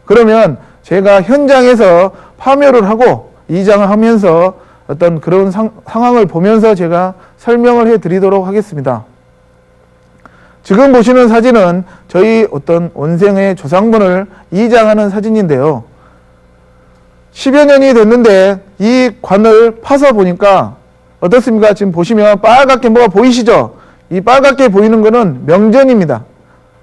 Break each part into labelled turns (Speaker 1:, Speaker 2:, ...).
Speaker 1: 그러면 제가 현장에서 파묘를 하고 이장을 하면서 어떤 그런 상황을 보면서 제가 설명을 해드리도록 하겠습니다. 지금 보시는 사진은 저희 어떤 원생의 조상분을 이장하는 사진인데요. 10여 년이 됐는데 이 관을 파서 보니까 어떻습니까? 지금 보시면 빨갛게 뭐가 보이시죠? 이 빨갛게 보이는 거는 명전입니다.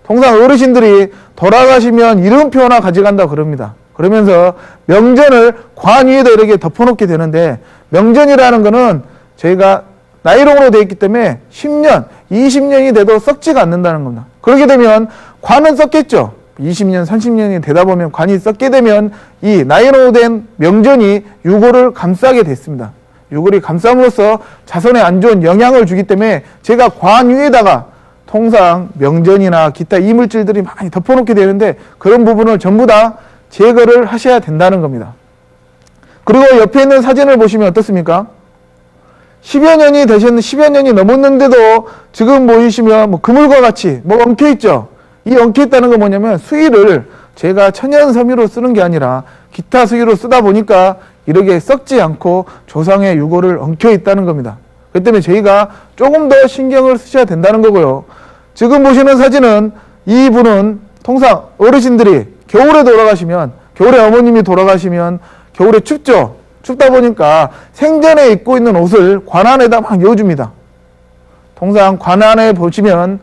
Speaker 1: 통상 어르신들이 돌아가시면 이름표 하나 가져간다고 그럽니다. 그러면서 명전을 관 위에다 이렇게 덮어놓게 되는데, 명전이라는 거는 저희가 나이롱으로 되어 있기 때문에 10년, 20년이 돼도 썩지가 않는다는 겁니다. 그렇게 되면 관은 썩겠죠. 20년, 30년이 되다 보면 관이 썩게 되면 이 나이롱으로 된 명전이 유골을 감싸게 됐습니다. 유골이 감싸므로써 자손에 안 좋은 영향을 주기 때문에 제가 관 위에다가 통상 명전이나 기타 이물질들이 많이 덮어놓게 되는데, 그런 부분을 전부 다 제거를 하셔야 된다는 겁니다. 그리고 옆에 있는 사진을 보시면 어떻습니까? 10여 년이 넘었는데도 지금 보이시면 뭐 그물과 같이 뭐 엉켜있죠? 이 엉켜있다는 건 뭐냐면 수의를 제가 천연섬유로 쓰는 게 아니라 기타 수의로 쓰다 보니까 이렇게 썩지 않고 조상의 유골을 엉켜있다는 겁니다. 그렇기 때문에 저희가 조금 더 신경을 쓰셔야 된다는 거고요. 지금 보시는 사진은 이분은 통상 어르신들이 겨울에 돌아가시면, 겨울에 어머님이 돌아가시면 겨울에 춥죠? 춥다 보니까 생전에 입고 있는 옷을 관 안에다 막 넣어줍니다. 통상 관 안에 보시면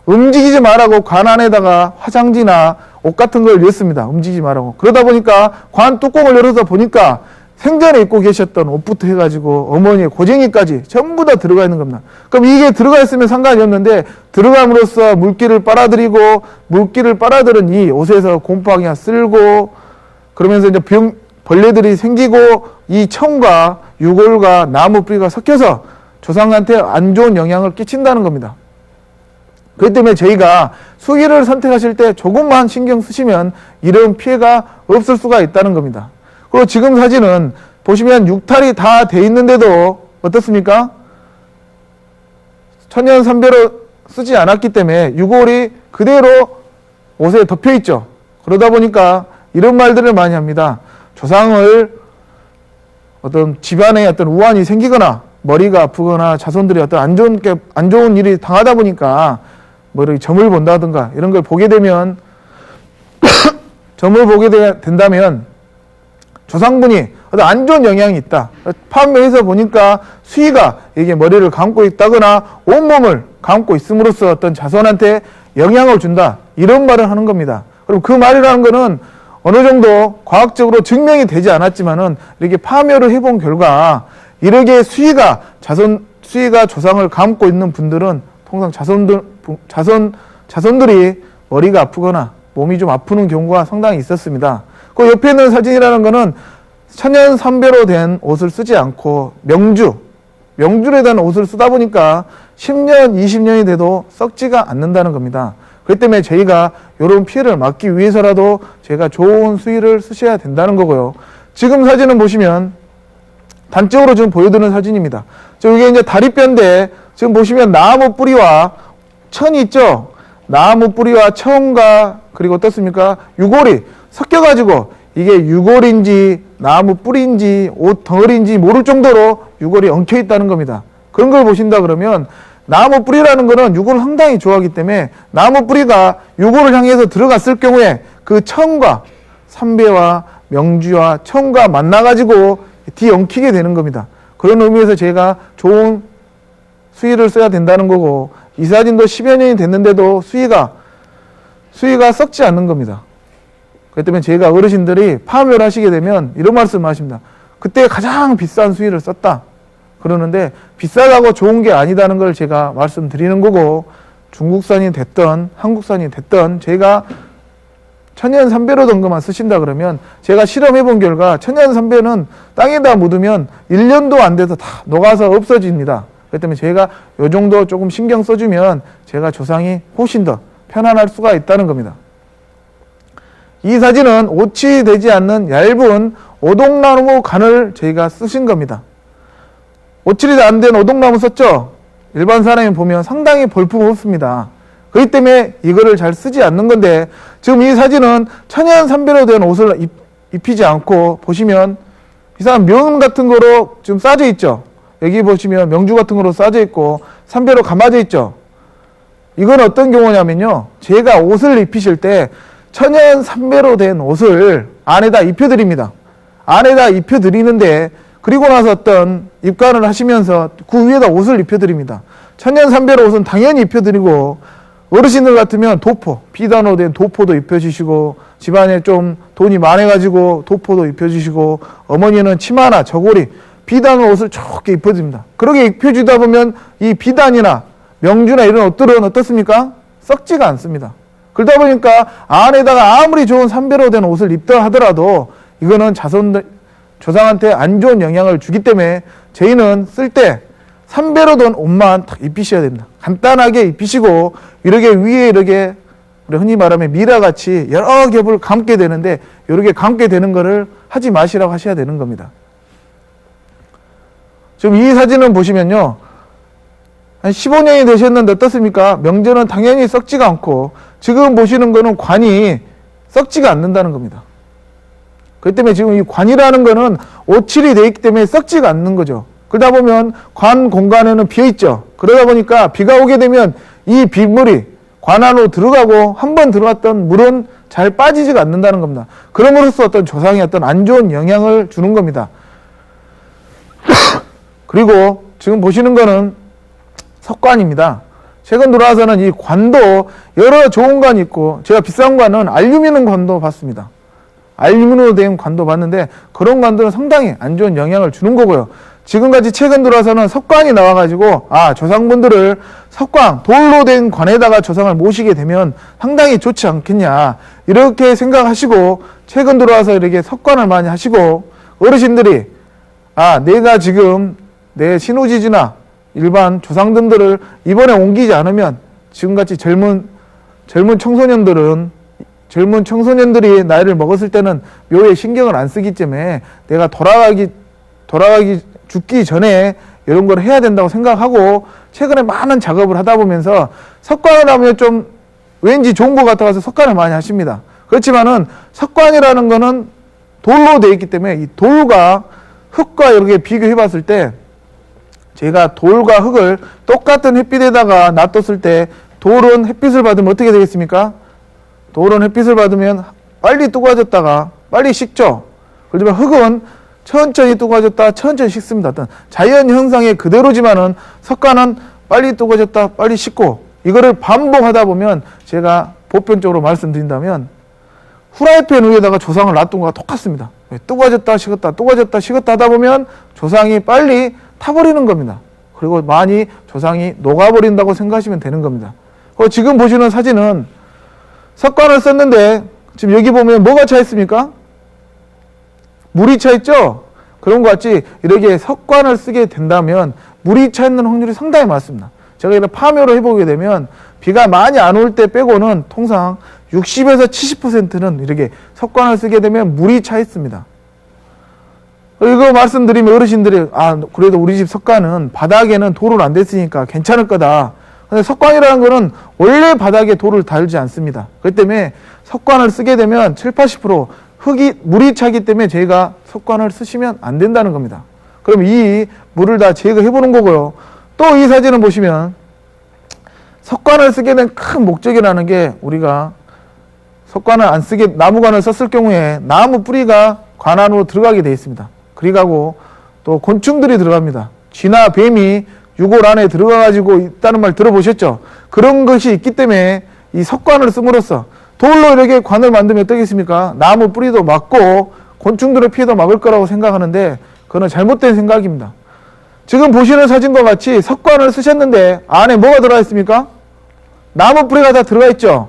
Speaker 1: 움직이지 말라고 관 안에다가 화장지나 옷 같은 걸 넣습니다. 움직이지 말라고. 그러다 보니까 관 뚜껑을 열어서 보니까 생전에 입고 계셨던 옷부터 해가지고 어머니의 고쟁이까지 전부 다 들어가 있는 겁니다. 그럼 이게 들어가 있으면 상관이 없는데, 들어감으로써 물기를 빨아들이고, 물기를 빨아들은 이 옷에서 곰팡이가 쓸고, 그러면서 이제 벌레들이 생기고, 이 청과 유골과 나무 뿌리가 섞여서 조상한테 안 좋은 영향을 끼친다는 겁니다. 그렇기 때문에 저희가 수의를 선택하실 때 조금만 신경 쓰시면 이런 피해가 없을 수가 있다는 겁니다. 그리고 지금 사진은 보시면 육탈이 다 돼 있는데도 어떻습니까? 천연삼배로 쓰지 않았기 때문에 유골이 그대로 옷에 덮여 있죠. 그러다 보니까 이런 말들을 많이 합니다. 조상을 어떤 집안에 어떤 우환이 생기거나 머리가 아프거나 자손들이 어떤 안 좋은 일이 당하다 보니까 뭐 이렇게 점을 본다든가 이런 걸 보게 되면 점을 보게 된다면 조상분이 어떤 안 좋은 영향이 있다. 판매해서 보니까 수의가 이게 머리를 감고 있다거나 온몸을 감고 있음으로써 어떤 자손한테 영향을 준다. 이런 말을 하는 겁니다. 그럼 그 말이라는 거는 어느 정도 과학적으로 증명이 되지 않았지만은 이렇게 파묘를 해본 결과 이렇게 수의가 조상을 감고 있는 분들은 통상 자손들이 머리가 아프거나 몸이 좀 아프는 경우가 상당히 있었습니다. 그 옆에 있는 사진이라는 거는 천연삼배로 된 옷을 쓰지 않고 명줄에 대한 옷을 쓰다 보니까 10년, 20년이 돼도 썩지가 않는다는 겁니다. 그렇기 때문에 저희가 이런 피해를 막기 위해서라도 제가 좋은 수의를 쓰셔야 된다는 거고요. 지금 사진은 보시면 단적으로 지금 보여드리는 사진입니다. 이게 이제 다리뼈인데 지금 보시면 나무 뿌리와 천이 있죠? 나무 뿌리와 천과 그리고 어떻습니까? 유골이 섞여가지고 이게 유골인지 나무 뿌리인지 옷 덩어리인지 모를 정도로 유골이 엉켜 있다는 겁니다. 그런 걸 보신다 그러면 나무 뿌리라는 거는 유골을 상당히 좋아하기 때문에 나무 뿌리가 유골을 향해서 들어갔을 경우에 그 천과 삼배와 명주와 천과 만나가지고 뒤엉키게 되는 겁니다. 그런 의미에서 제가 좋은 수의를 써야 된다는 거고, 이 사진도 10여 년이 됐는데도 수의가 썩지 않는 겁니다. 그렇기 때문에 제가 어르신들이 파묘를 하시게 되면 이런 말씀을 하십니다. 그때 가장 비싼 수의를 썼다 그러는데, 비싸다고 좋은 게 아니다는 걸 제가 말씀드리는 거고, 중국산이 됐던 한국산이 됐던 제가 천연삼배로 된 것만 쓰신다 그러면, 제가 실험해 본 결과 천연삼배는 땅에다 묻으면 1년도 안 돼서 다 녹아서 없어집니다. 그렇기 때문에 제가 요 정도 조금 신경 써주면 제가 조상이 훨씬 더 편안할 수가 있다는 겁니다. 이 사진은 오치 되지 않는 얇은 오동나무 간을 저희가 쓰신 겁니다. 오칠이 안 된 오동나무 썼죠? 일반 사람이 보면 상당히 볼품 없습니다. 그렇기 때문에 이거를 잘 쓰지 않는 건데, 지금 이 사진은 천연 삼배로 된 옷을 입히지 않고, 보시면 이 사람 면 같은 거로 지금 싸져 있죠. 여기 보시면 명주 같은 거로 싸져 있고 삼배로 감아져 있죠. 이건 어떤 경우냐면요, 제가 옷을 입히실 때 천연 삼배로 된 옷을 안에다 입혀드립니다. 안에다 입혀드리는데, 그리고 나서 어떤 입관을 하시면서 그 위에다 옷을 입혀드립니다. 천연 삼배로 옷은 당연히 입혀드리고, 어르신들 같으면 도포, 비단으로 된 도포도 입혀주시고, 집안에 좀 돈이 많아가지고 도포도 입혀주시고, 어머니는 치마나 저고리, 비단으로 옷을 좋게 입혀줍니다. 그렇게 입혀주다 보면 이 비단이나 명주나 이런 옷들은 어떻습니까? 썩지가 않습니다. 그러다 보니까 안에다가 아무리 좋은 삼배로 된 옷을 입다 하더라도 이거는 조상한테 안 좋은 영향을 주기 때문에 저희는 쓸 때 삼배로 된 옷만 딱 입히셔야 됩니다. 간단하게 입히시고, 이렇게 위에 이렇게 흔히 말하면 미라같이 여러 겹을 감게 되는데, 이렇게 감게 되는 거를 하지 마시라고 하셔야 되는 겁니다. 지금 이 사진은 보시면요, 한 15년이 되셨는데 어떻습니까? 명절은 당연히 썩지가 않고, 지금 보시는 거는 관이 썩지가 않는다는 겁니다. 그렇기 때문에 지금 이 관이라는 거는 오칠이 되어 있기 때문에 썩지가 않는 거죠. 그러다 보면 관 공간에는 비어있죠. 그러다 보니까 비가 오게 되면 이 빗물이 관 안으로 들어가고, 한번 들어갔던 물은 잘 빠지지가 않는다는 겁니다. 그럼으로써 어떤 조상이 어떤 안 좋은 영향을 주는 겁니다. 그리고 지금 보시는 거는 석관입니다. 최근 들어와서는 이 관도 여러 좋은 관이 있고, 제가 비싼 관은 알루미늄 관도 봤습니다. 알루미늄으로 된 관도 봤는데, 그런 관들은 상당히 안 좋은 영향을 주는 거고요. 지금까지 최근 들어와서는 석관이 나와가지고, 조상분들을 석관, 돌로 된 관에다가 조상을 모시게 되면 상당히 좋지 않겠냐, 이렇게 생각하시고 최근 들어와서 이렇게 석관을 많이 하시고, 어르신들이 내가 지금 내 신우지지나 일반 조상들을 이번에 옮기지 않으면, 지금같이 젊은 청소년들이 나이를 먹었을 때는 묘에 신경을 안 쓰기 때문에 내가 죽기 전에 이런 걸 해야 된다고 생각하고, 최근에 많은 작업을 하다 보면서 석관을 하면 좀 왠지 좋은 것 같아서 석관을 많이 하십니다. 그렇지만은 석관이라는 거는 돌로 되어 있기 때문에 이 돌과 흙과 이렇게 비교해 봤을 때, 제가 돌과 흙을 똑같은 햇빛에다가 놔뒀을 때, 돌은 햇빛을 받으면 어떻게 되겠습니까? 돌은 햇빛을 받으면 빨리 뜨거워졌다가 빨리 식죠. 그렇지만 흙은 천천히 뜨거워졌다 천천히 식습니다. 어떤 자연 현상의 그대로지만은 석관은 빨리 뜨거워졌다 빨리 식고, 이거를 반복하다 보면, 제가 보편적으로 말씀드린다면 후라이팬 위에다가 조상을 놔둔 거와 똑같습니다. 뜨거워졌다 식었다 뜨거워졌다 식었다 하다 보면 조상이 빨리 타버리는 겁니다. 그리고 많이 조상이 녹아버린다고 생각하시면 되는 겁니다. 지금 보시는 사진은 석관을 썼는데, 지금 여기 보면 뭐가 차 있습니까? 물이 차 있죠? 그런 것 같이 이렇게 석관을 쓰게 된다면 물이 차 있는 확률이 상당히 많습니다. 제가 이런 파묘를 해보게 되면 비가 많이 안 올 때 빼고는 통상 60에서 70%는 이렇게 석관을 쓰게 되면 물이 차 있습니다. 이거 말씀드리면 어르신들이 그래도 우리 집 석관은 바닥에는 돌을 안 댔으니까 괜찮을 거다. 근데 석관이라는 거는 원래 바닥에 돌을 달지 않습니다. 그렇기 때문에 석관을 쓰게 되면 70-80% 물이 차기 때문에 저희가 석관을 쓰시면 안 된다는 겁니다. 그럼 이 물을 다 제거해 보는 거고요. 또 이 사진을 보시면 석관을 쓰게 된 큰 목적이라는 게, 우리가 석관을 안 쓰게 나무관을 썼을 경우에 나무 뿌리가 관 안으로 들어가게 되어 있습니다. 그리고 또 곤충들이 들어갑니다. 쥐나 뱀이 유골 안에 들어가가지고 있다는 말 들어보셨죠? 그런 것이 있기 때문에 이 석관을 씀으로써, 돌로 이렇게 관을 만들면 어떻겠습니까? 나무 뿌리도 막고 곤충들의 피해도 막을 거라고 생각하는데, 그건 잘못된 생각입니다. 지금 보시는 사진과 같이 석관을 쓰셨는데 안에 뭐가 들어가 있습니까? 나무 뿌리가 다 들어가 있죠?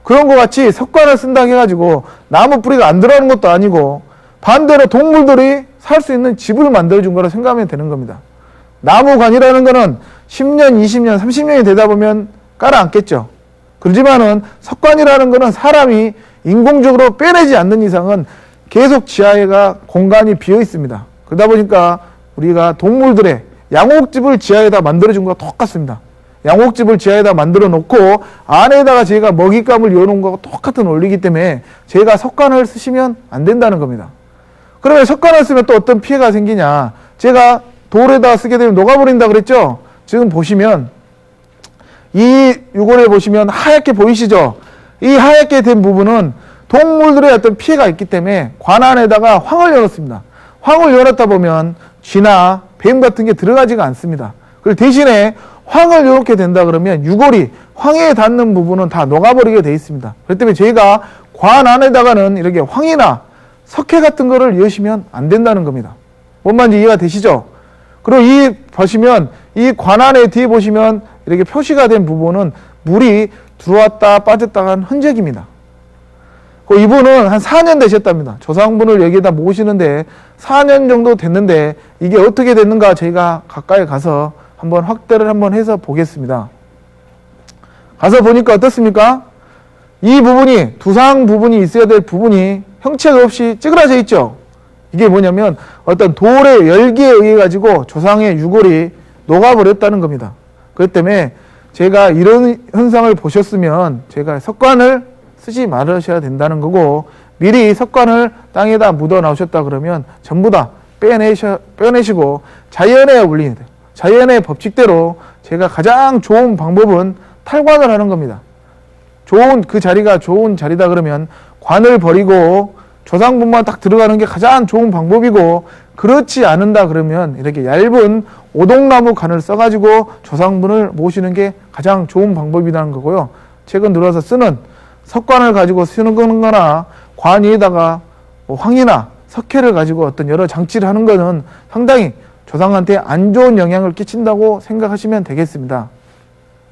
Speaker 1: 그런 것 같이 석관을 쓴다고 해가지고 나무 뿌리가 안 들어가는 것도 아니고, 반대로 동물들이 살 수 있는 집을 만들어준 거라 생각하면 되는 겁니다. 나무관이라는 거는 10년, 20년, 30년이 되다 보면 깔아앉겠죠. 그렇지만은 석관이라는 거는 사람이 인공적으로 빼내지 않는 이상은 계속 지하에가 공간이 비어 있습니다. 그러다 보니까 우리가 동물들의 양옥집을 지하에다 만들어준 것과 똑같습니다. 양옥집을 지하에다 만들어 놓고 안에다가 제가 먹잇감을 이어놓은 거하고 똑같은 원리이기 때문에 제가 석관을 쓰시면 안 된다는 겁니다. 그러면 석관을 쓰면 또 어떤 피해가 생기냐. 제가 돌에다 쓰게 되면 녹아버린다 그랬죠. 지금 보시면 이 유골에 보시면 하얗게 보이시죠. 이 하얗게 된 부분은 동물들의 어떤 피해가 있기 때문에 관 안에다가 황을 열었습니다. 황을 열었다 보면 쥐나 뱀 같은 게 들어가지가 않습니다. 그리고 대신에 황을 이렇게 된다 그러면 유골이 황에 닿는 부분은 다 녹아버리게 돼 있습니다. 그렇기 때문에 저희가 관 안에다가는 이렇게 황이나 석회 같은 거를 여시면 안 된다는 겁니다. 뭔 말인지 이해가 되시죠? 그리고 보시면 이 관 안에 뒤에 보시면 이렇게 표시가 된 부분은 물이 들어왔다 빠졌다 한 흔적입니다. 이분은 한 4년 되셨답니다. 조상분을 여기에다 모시는데 4년 정도 됐는데 이게 어떻게 됐는가 저희가 가까이 가서 한번 확대를 한번 해서 보겠습니다. 가서 보니까 어떻습니까? 이 부분이 두상 부분이 있어야 될 부분이 형체가 없이 찌그러져 있죠. 이게 뭐냐면 어떤 돌의 열기에 의해 가지고 조상의 유골이 녹아버렸다는 겁니다. 그렇기 때문에 제가 이런 현상을 보셨으면 제가 석관을 쓰지 말으셔야 된다는 거고, 미리 석관을 땅에다 묻어 나오셨다 그러면 전부 다 빼내시고 자연의 원리, 자연의 법칙대로 제가 가장 좋은 방법은 탈관을 하는 겁니다. 그 자리가 좋은 자리다 그러면 관을 버리고 조상분만 딱 들어가는 게 가장 좋은 방법이고, 그렇지 않은다 그러면 이렇게 얇은 오동나무 관을 써가지고 조상분을 모시는 게 가장 좋은 방법이라는 거고요. 최근 들어서 쓰는 석관을 가지고 쓰는 거나 관 위에다가 황이나 석회를 가지고 어떤 여러 장치를 하는 거는 상당히 조상한테 안 좋은 영향을 끼친다고 생각하시면 되겠습니다.